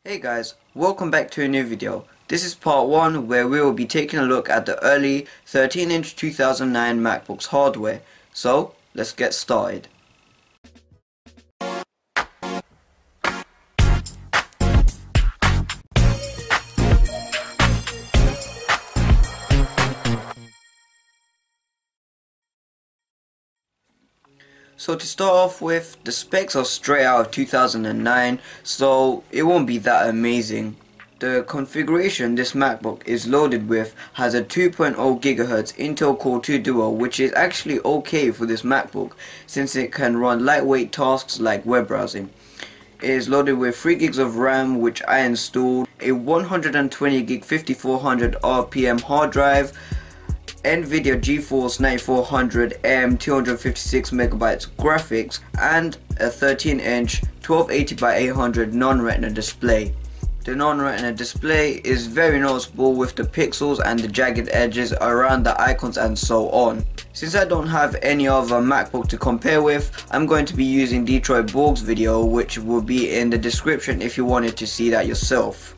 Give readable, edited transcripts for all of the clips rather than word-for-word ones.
Hey guys, welcome back to a new video. This is part 1 where we will be taking a look at the early 13-inch 2009 MacBook's hardware. So, let's get started. So to start off with, the specs are straight out of 2009, so it won't be that amazing. The configuration this MacBook is loaded with has a 2.0 GHz Intel Core 2 Duo, which is actually okay for this MacBook since it can run lightweight tasks like web browsing. It is loaded with 3 gigs of RAM, which I installed, a 120 gig 5400 RPM hard drive, NVIDIA GeForce 9400 M 256 megabytes graphics, and a 13-inch 1280 by 800 non-Retina display. The non-Retina display is very noticeable with the pixels and the jagged edges around the icons and so on. Since I don't have any other MacBook to compare with, I'm going to be using DetroitBORG's video, which will be in the description if you wanted to see that yourself.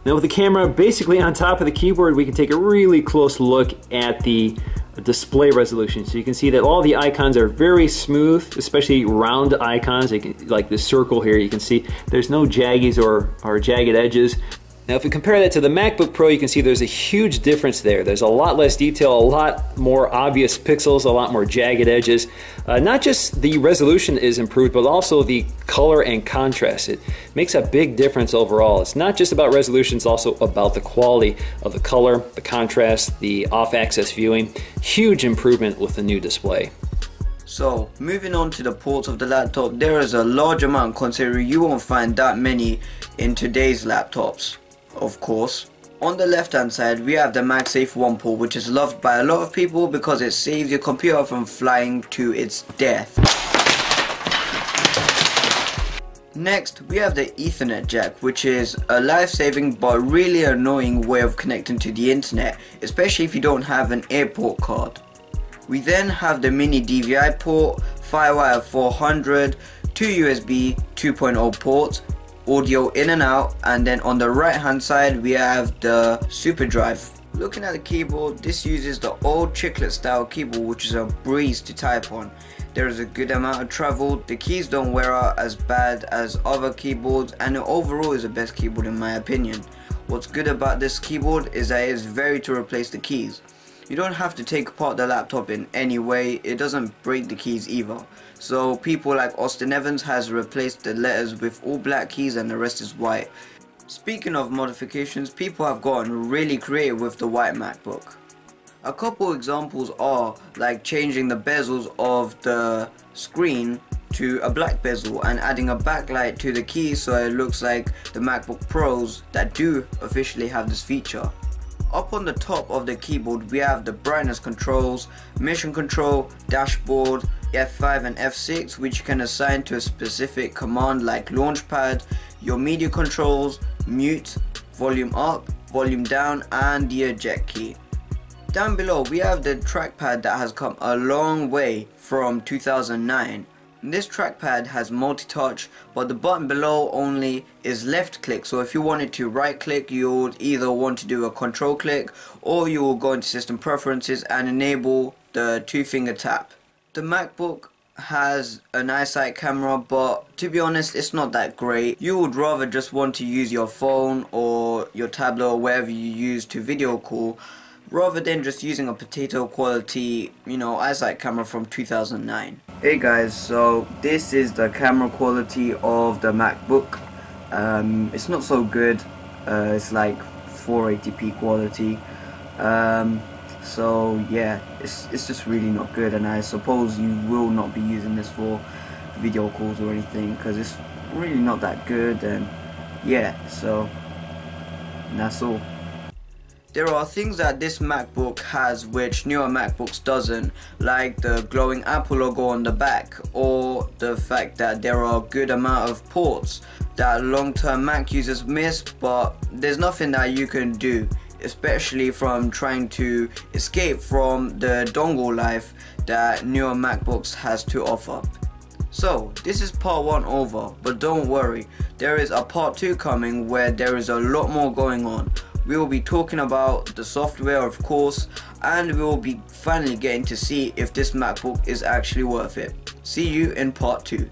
Now with the camera basically on top of the keyboard, we can take a really close look at the display resolution. So you can see that all the icons are very smooth, especially round icons, like this circle here. You can see there's no jaggies or jagged edges. Now if we compare that to the MacBook Pro, you can see there's a huge difference there. There's a lot less detail, a lot more obvious pixels, a lot more jagged edges. Not just the resolution is improved, but also the color and contrast. It makes a big difference overall. It's not just about resolution, it's also about the quality of the color, the contrast, the off-axis viewing. Huge improvement with the new display. So, moving on to the ports of the laptop, there is a large amount considering you won't find that many in today's laptops. Of course. On the left hand side we have the MagSafe 1 port, which is loved by a lot of people because it saves your computer from flying to its death. Next we have the Ethernet jack, which is a life-saving but really annoying way of connecting to the internet, especially if you don't have an AirPort card. We then have the mini DVI port, FireWire 400, two USB 2.0 ports, audio in and out, and then on the right hand side we have the super drive. Looking at the keyboard, this uses the old chiclet style keyboard, which is a breeze to type on. There is a good amount of travel, the keys don't wear out as bad as other keyboards, and it overall is the best keyboard in my opinion. What's good about this keyboard is that it is very to replace the keys. You don't have to take apart the laptop in any way, it doesn't break the keys either. So people like Austin Evans has replaced the letters with all black keys and the rest is white. Speaking of modifications, people have gotten really creative with the White MacBook. A couple examples are like changing the bezels of the screen to a black bezel and adding a backlight to the keys so it looks like the MacBook Pros that do officially have this feature. Up on the top of the keyboard we have the brightness controls, mission control, dashboard, F5 and F6, which you can assign to a specific command like launchpad, your media controls, mute, volume up, volume down, and the eject key. Down below we have the trackpad that has come a long way from 2009. This trackpad has multi-touch, but the button below only is left click, so if you wanted to right click you would either want to do a control click or you will go into system preferences and enable the 2-finger tap. The MacBook has an Neistat camera, but to be honest it's not that great. You would rather just want to use your phone or your tablet or whatever you use to video call rather than just using a potato quality, Neistat camera from 2009. Hey guys, so this is the camera quality of the MacBook. It's not so good, it's like 480p quality. So yeah, it's just really not good, and I suppose you will not be using this for video calls or anything because it's really not that good, and yeah, so that's all. There are things that this MacBook has which newer MacBooks doesn't, like the glowing Apple logo on the back, or the fact that there are a good amount of ports that long-term Mac users miss, but there's nothing that you can do, especially from trying to escape from the dongle life that newer MacBooks has to offer. So this is part 1 over, but don't worry, there is a part 2 coming where there is a lot more going on. We will be talking about the software, of course, and we will be finally getting to see if this MacBook is actually worth it. See you in part 2.